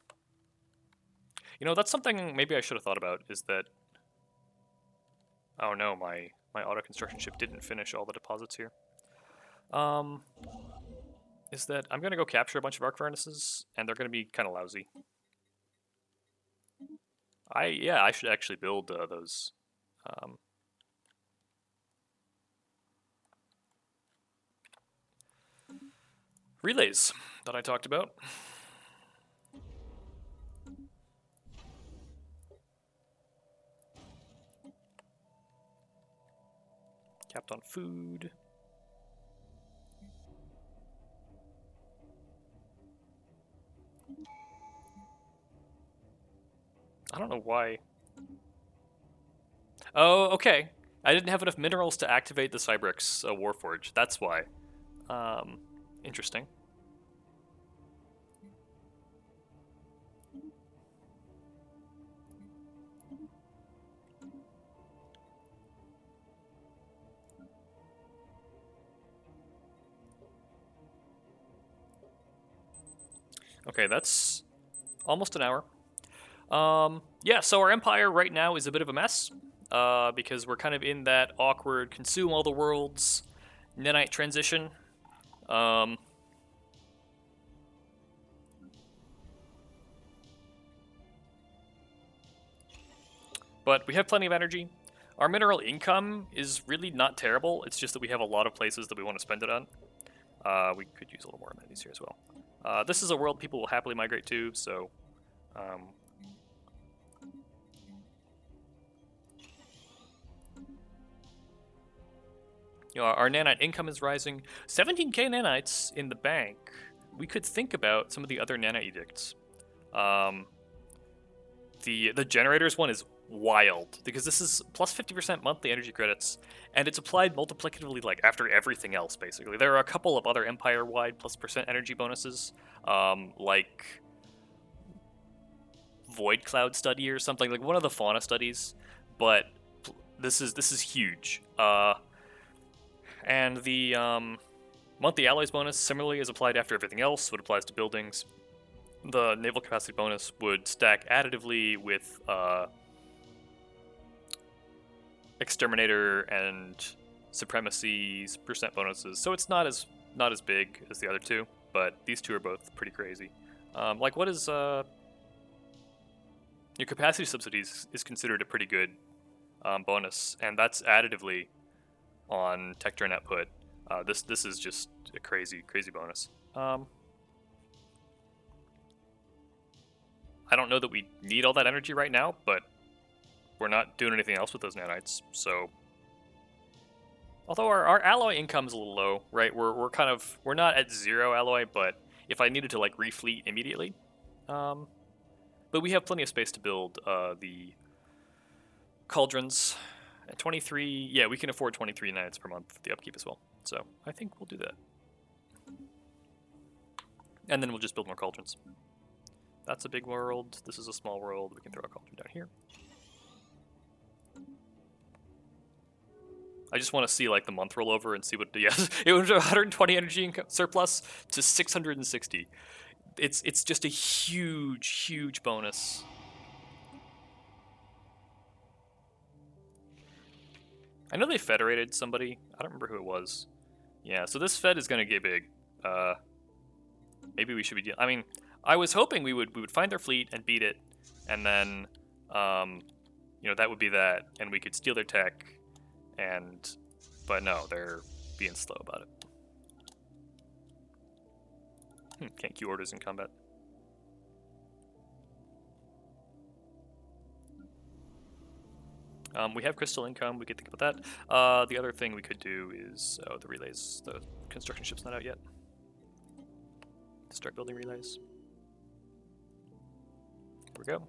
You know, that's something maybe I should have thought about, is that... Oh no, my auto-construction ship didn't finish all the deposits here. is that I'm going to go capture a bunch of arc furnaces, and they're going to be kind of lousy. I should actually build those. Relays that I talked about. Capped on food. I don't know why. Oh, okay. I didn't have enough minerals to activate the Cybrex Warforge. That's why. Interesting. Okay, that's almost an hour. Yeah, so our empire right now is a bit of a mess, because we're kind of in that awkward consume all the worlds nanite transition. But we have plenty of energy. Our mineral income is really not terrible. It's just that we have a lot of places that we want to spend it on. We could use a little more amenities here as well. This is a world people will happily migrate to, so... you know, our nanite income is rising. 17k nanites in the bank. We could think about some of the other nano edicts. The generators one is wild because this is plus 50% monthly energy credits, and it's applied multiplicatively like after everything else. Basically, there are a couple of other empire-wide plus percent energy bonuses, like Void Cloud Study or something, like one of the fauna studies. But this is huge. And the monthly alloys bonus similarly is applied after everything else, what applies to buildings. The naval capacity bonus would stack additively with Exterminator and Supremacy's percent bonuses, so it's not as big as the other two, but these two are both pretty crazy. Like, what is your capacity subsidies is considered a pretty good bonus, and that's additively on tech turn output. This is just a crazy bonus. I don't know that we need all that energy right now, but we're not doing anything else with those nanites, so... Although our alloy income is a little low, right? We're not at 0 alloy, but if I needed to like refleet immediately, but we have plenty of space to build the Cauldrons at 23. Yeah, we can afford 23 nanites per month for the upkeep as well. So I think we'll do that, and then we'll just build more Cauldrons. That's a big world. This is a small world. We can throw a Cauldron down here. I just want to see like the month roll over and see what. Yes, it was 120 energy surplus to 660. It's just a huge bonus. I know they federated somebody. I don't remember who it was. Yeah, so this fed is gonna get big. Maybe we should be. I mean, I was hoping we would find their fleet and beat it, and then, you know, that would be that, and we could steal their tech, but no, they're being slow about it. Can't queue orders in combat. We have crystal income. We could think about that. The other thing we could do is the relays. The construction ship's not out yet. Start building relays. Here we go.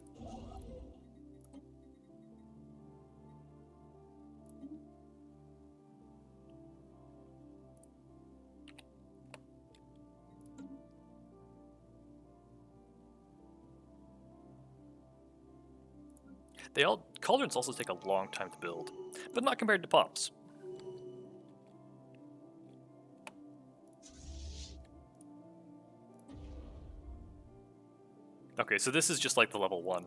Cauldrons also take a long time to build, but not compared to pops. Okay, so this is just like the level 1.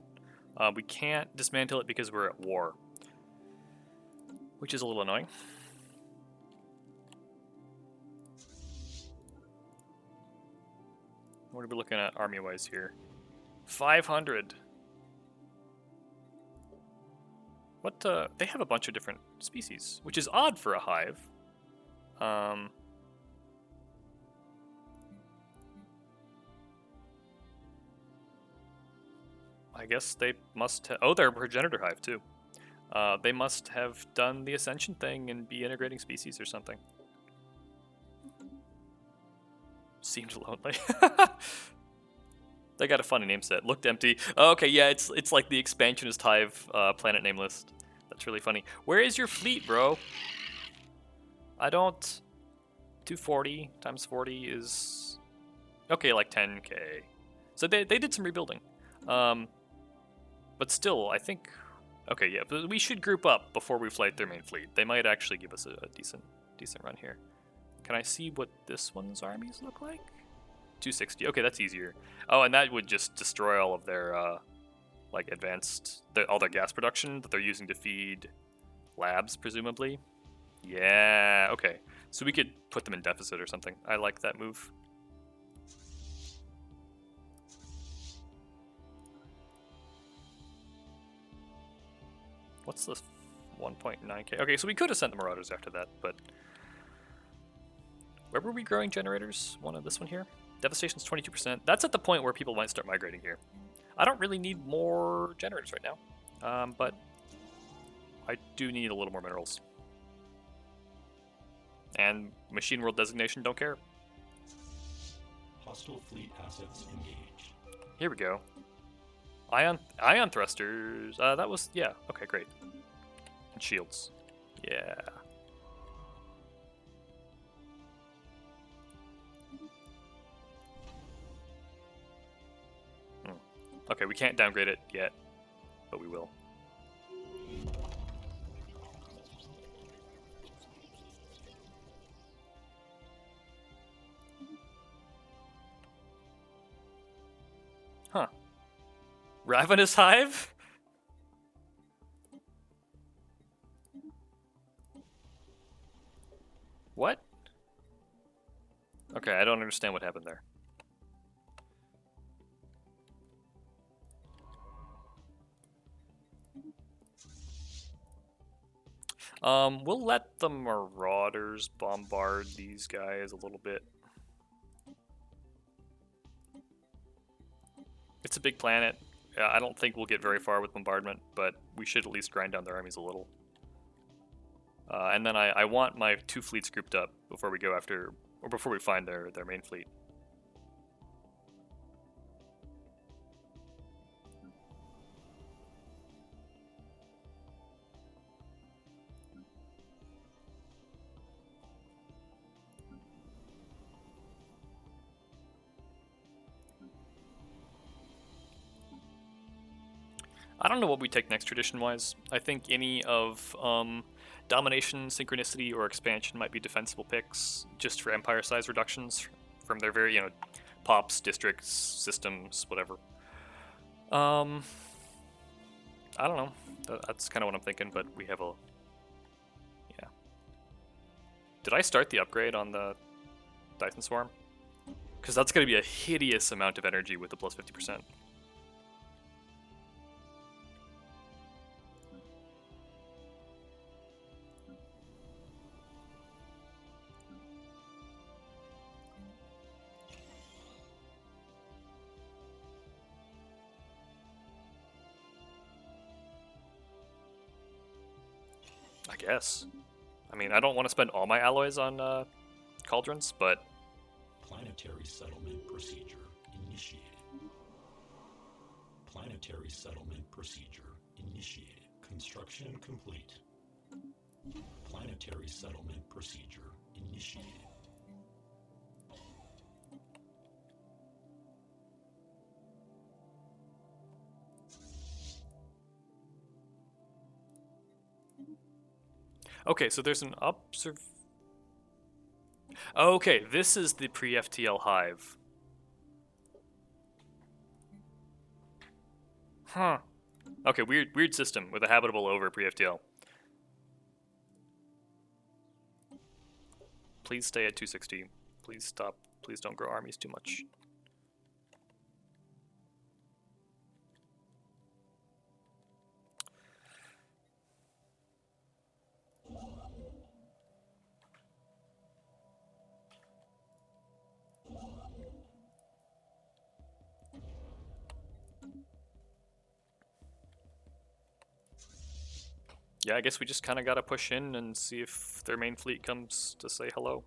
We can't dismantle it because we're at war, which is a little annoying. What are we looking at army-wise here? 500. What, they have a bunch of different species, which is odd for a hive. I guess they must oh, they're a progenitor hive, too. They must have done the ascension thing and be integrating species or something. Seemed lonely. They got a funny name set. Looked empty. Oh, okay, yeah, it's like the expansionist hive planet name list. That's really funny. Where is your fleet, bro? I don't... 240 times 40 is... Okay, like 10k. So they did some rebuilding. But still, I think... Okay, yeah, but we should group up before we flight their main fleet. They might actually give us a decent run here. Can I see what this one's armies look like? 260. Okay, that's easier. Oh, and that would just destroy all of their, like, advanced... all their gas production that they're using to feed labs, presumably. Yeah, okay. So we could put them in deficit or something. I like that move. What's this? 1.9k. Okay, so we could have sent the Marauders after that, but... Where were we growing generators? This one here? Devastation's 22%. That's at the point where people might start migrating here. I don't really need more generators right now, but I do need a little more minerals. And Machine World designation, don't care. Hostile fleet assets engaged. Here we go. Ion thrusters. That was, yeah, okay, great. And shields. Yeah. Okay, we can't downgrade it yet, but we will. Huh. Ravenous Hive? What? Okay, I don't understand what happened there. We'll let the Marauders bombard these guys a little bit. It's a big planet. I don't think we'll get very far with bombardment, but we should at least grind down their armies a little. And then I want my 2 fleets grouped up before we go after, or before we find their main fleet. I don't know what we take next tradition-wise. I think any of domination, synchronicity, or expansion might be defensible picks, just for empire size reductions from their very, pops, districts, systems, whatever. I don't know. That's kind of what I'm thinking, but we have a... Yeah. Did I start the upgrade on the Dyson Swarm? Because that's going to be a hideous amount of energy with the plus 50%. I guess. I mean, I don't want to spend all my alloys on Cauldrons, but... Planetary settlement procedure initiated. Planetary settlement procedure initiated. Construction complete. Planetary settlement procedure initiated. Okay, so there's an Okay, this is the pre-FTL hive. Huh. Okay, weird system with a habitable over pre-FTL. Please stay at 260. Please stop. Please don't grow armies too much. Yeah, I guess we just kind of gotta push in and see if their main fleet comes to say hello.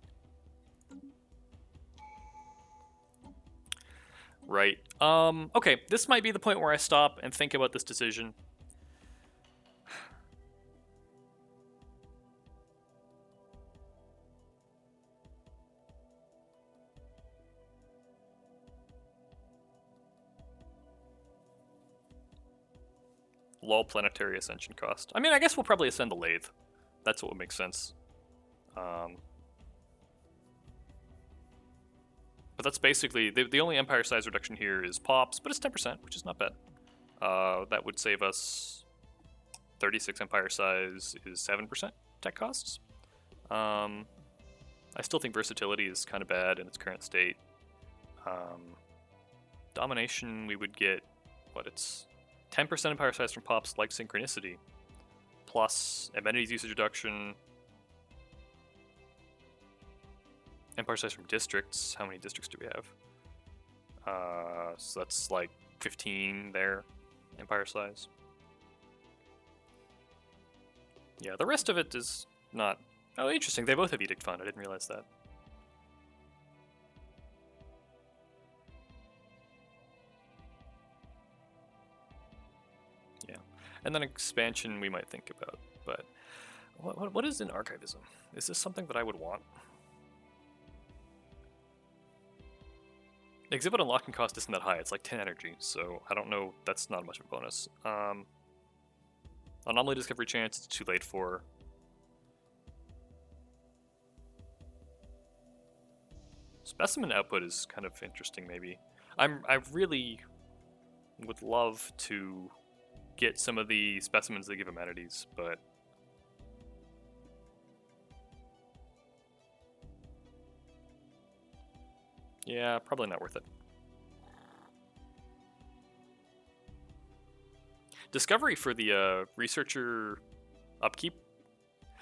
Right. Okay, this might be the point where I stop and think about this decision. Low planetary ascension cost. I mean, I guess we'll probably ascend the lathe. That's what would make sense. But that's basically, the only empire size reduction here is pops, but it's 10%, which is not bad. That would save us 36 empire size is 7% tech costs. I still think versatility is kind of bad in its current state. Domination, we would get, it's 10% empire size from pops like synchronicity, plus amenities usage reduction, empire size from districts. How many districts do we have? So that's like 15 there, empire size. Yeah, the rest of it is not... Oh, interesting. They both have edict fund. I didn't realize that. Yeah. And then expansion we might think about. But what is an archivism? Is this something that I would want? Exhibit unlocking cost isn't that high. It's like 10 energy, so I don't know. That's not much of a bonus. Anomaly discovery chance, it's too late for. Specimen output is kind of interesting, maybe. I really would love to get some of the specimens that give amenities, but yeah, probably not worth it. Discovery for the researcher upkeep.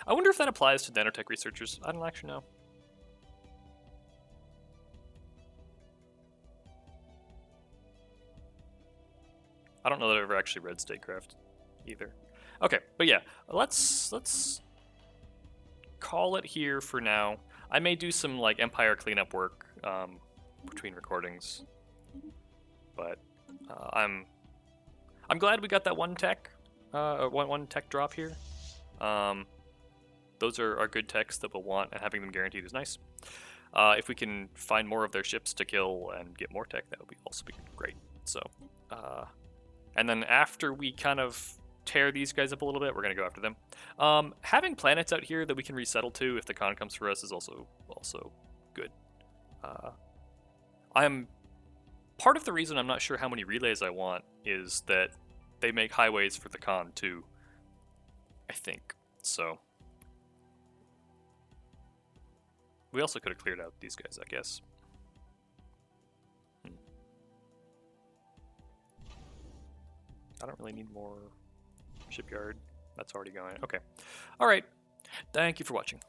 I wonder if that applies to nanotech researchers. I don't actually know. I don't know that I've ever actually read Statecraft either. Okay, but yeah, let's call it here for now. I may do some like Empire cleanup work between recordings, but I'm glad we got that one tech drop here. Those are good techs that we'll want, and having them guaranteed is nice. If we can find more of their ships to kill and get more tech, that would also be great. So, and then after we kind of tear these guys up a little bit, we're gonna go after them. Having planets out here that we can resettle to if the con comes for us is also good. I'm part of the reason I'm not sure how many relays I want is that they make highways for the con too, I think. So we also could have cleared out these guys, I guess. I don't really need more shipyard. That's already going. Okay. All right. Thank you for watching.